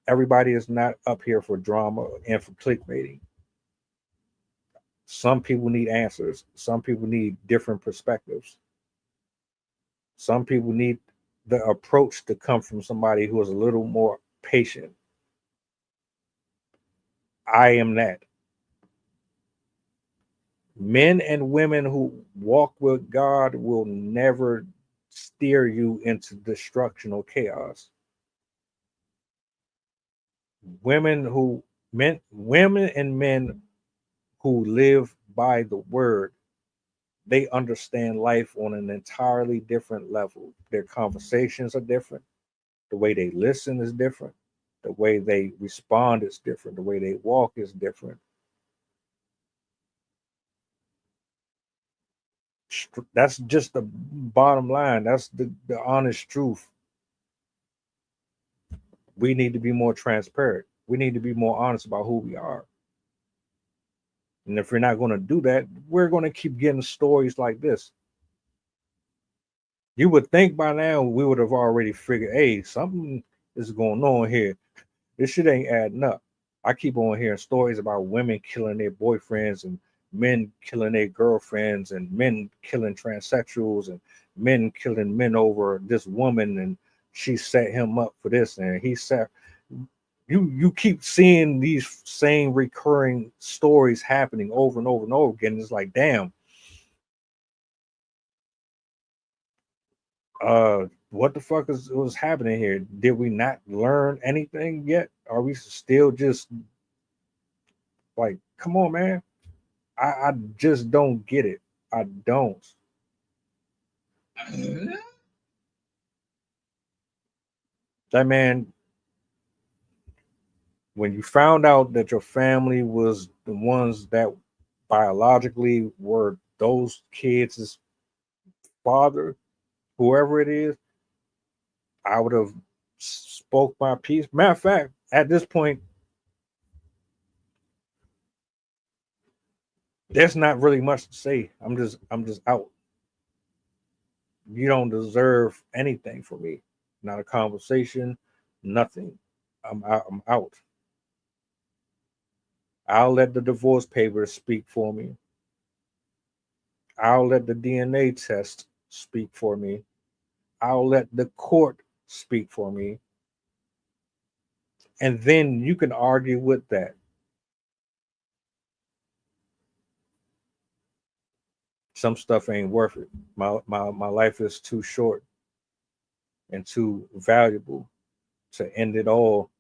everybody is not up here for drama and for clickbaiting. Some people need answers. Some people need different perspectives. Some people need the approach to come from somebody who is a little more patient. I am that. Men and women who walk with God will never steer you into destruction or chaos. Women and men who live by the word, they understand life on an entirely different level. Their conversations are different. The way they listen is different. The way they respond is different. The way they walk is different. That's just the bottom line. That's the honest truth. We need to be more transparent. We need to be more honest about who we are. And if we're not going to do that, we're going to keep getting stories like this. You would think by now we would have already figured, hey, something is going on here. This shit ain't adding up. I keep on hearing stories about women killing their boyfriends and men killing their girlfriends and men killing transsexuals and men killing men over this woman and she set him up for this and he set you keep seeing these same recurring stories happening over and over and over again. It's like, damn, what the fuck was happening here? Did we not learn anything yet? Are we still just like, come on, man? I just don't get it. I don't. That man, when you found out that your family was the ones that biologically were those kids' father, whoever it is, I would have spoke my piece. Matter of fact, at this point, there's not really much to say. I'm just out. You don't deserve anything from me. Not a conversation, nothing. I'm out. I'm out. I'll let the divorce papers speak for me. I'll let the DNA test speak for me. I'll let the court speak for me. And then you can argue with that. Some stuff ain't worth it. My life is too short and too valuable to end it all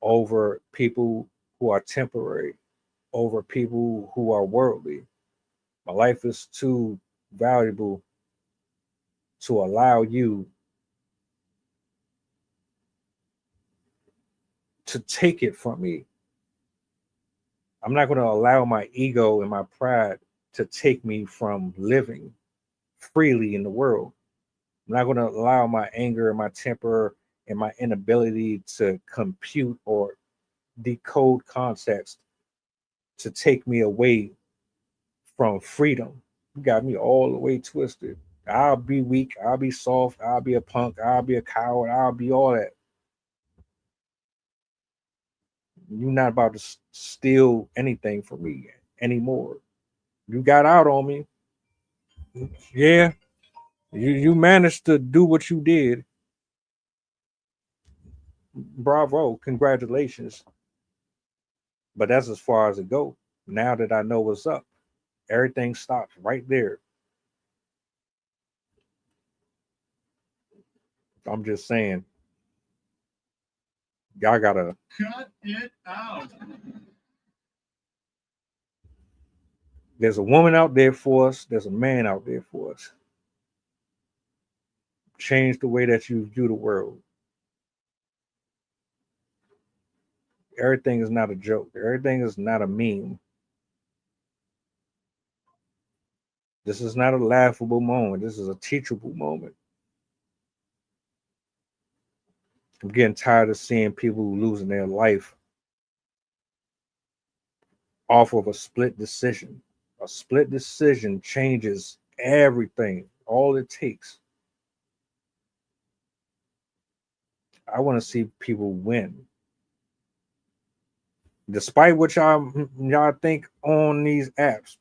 over people who are temporary, over people who are worldly. My life is too valuable to allow you to take it from me. I'm not going to allow my ego and my pride to take me from living freely in the world. I'm not going to allow my anger and my temper and my inability to compute or decode context to take me away from freedom. You got me all the way twisted. I'll be weak. I'll be soft. I'll be a punk. I'll be a coward. I'll be all that. You're not about to steal anything from me anymore. You got out on me. Yeah, you managed to do what you did. Bravo, congratulations. But that's as far as it goes. Now that I know what's up, everything stops right there. I'm just saying, y'all gotta cut it out. There's a woman out there for us. There's a man out there for us. Change the way that you view the world. Everything is not a joke. Everything is not a meme. This is not a laughable moment. This is a teachable moment. I'm getting tired of seeing people losing their life off of a split decision. A split decision changes everything, all it takes. I want to see people win. Despite what y'all think on these apps,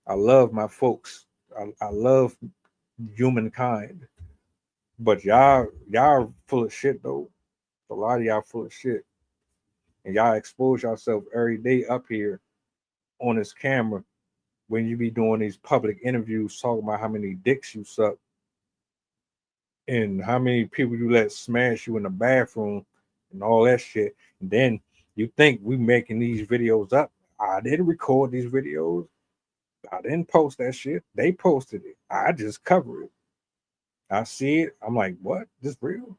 I love my folks. I love humankind. But y'all full of shit though. A lot of y'all full of shit. And y'all expose yourself every day up here on this camera when you be doing these public interviews talking about how many dicks you suck and how many people you let smash you in the bathroom and all that shit. And then you think we making these videos up. I didn't record these videos. I didn't post that shit. They posted it. I just cover it. I see it. I'm like, what? This real?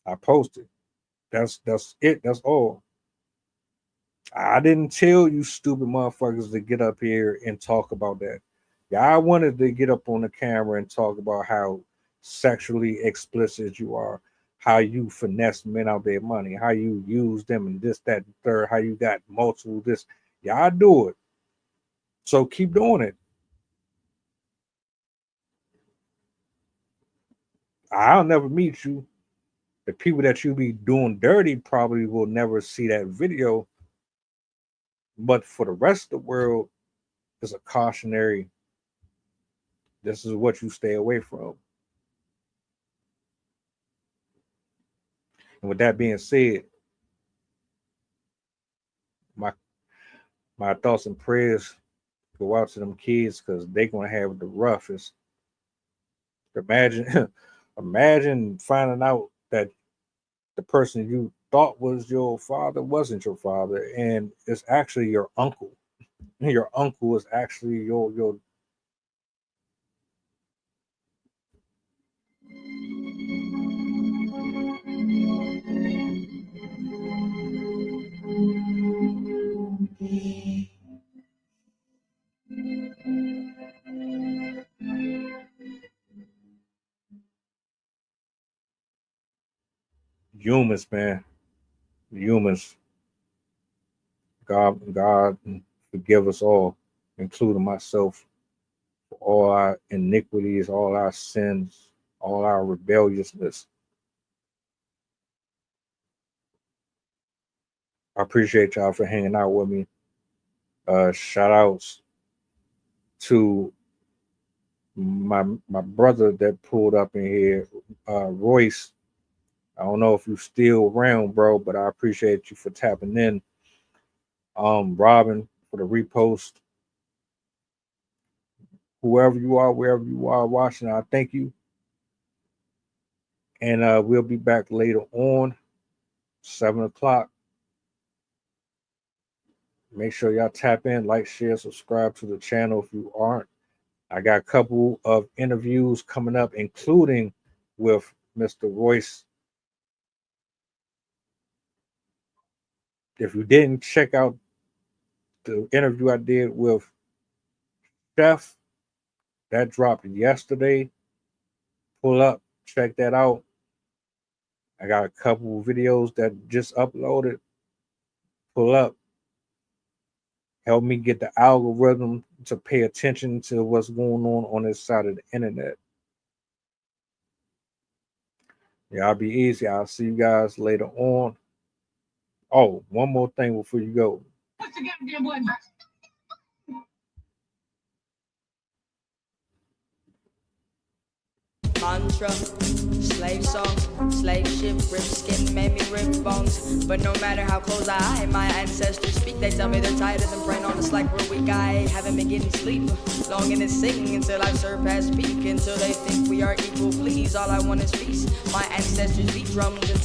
I posted. That's it. That's all. I didn't tell you stupid motherfuckers to get up here and talk about that. Yeah, I wanted to get up on the camera and talk about how sexually explicit you are, how you finesse men out their money, how you use them and this, that, and third, how you got multiple this. Yeah, I do it. So keep doing it. I'll never meet you. The people that you be doing dirty probably will never see that video. But for the rest of the world, it's a cautionary. This is what you stay away from. And with that being said, my thoughts and prayers go out to them kids because they're gonna have the roughest. Imagine, imagine finding out that the person you thought was your father wasn't your father, and it's actually your uncle. Your uncle is actually your. humans, man. Humans. God forgive us all, including myself, for all our iniquities, all our sins, all our rebelliousness. I appreciate y'all for hanging out with me. Shout outs to my brother that pulled up in here, Royce. I don't know if you're still around, bro, but I appreciate you for tapping in. Robin for the repost. Whoever you are, wherever you are watching, I thank you. And we'll be back later on, 7 o'clock. Make sure y'all tap in, like, share, subscribe to the channel if you aren't. I got a couple of interviews coming up, including with Mr. Royce. If you didn't check out the interview I did with Chef, that dropped yesterday. Pull up, check that out. I got a couple of videos that just uploaded. Pull up. Help me get the algorithm to pay attention to what's going on this side of the internet. Yeah, I'll be easy. I'll see you guys later on. Oh, one more thing before you go. Mantra, slave song, slave ship, rip skin, made me rip bones. But no matter how close I, my ancestors speak, they tell me they're tired of them praying on us like we're weak. I haven't been getting sleep, longing to sing until I've surpassed peak, until they think we are equal. Please, all I want is peace. My ancestors beat drums until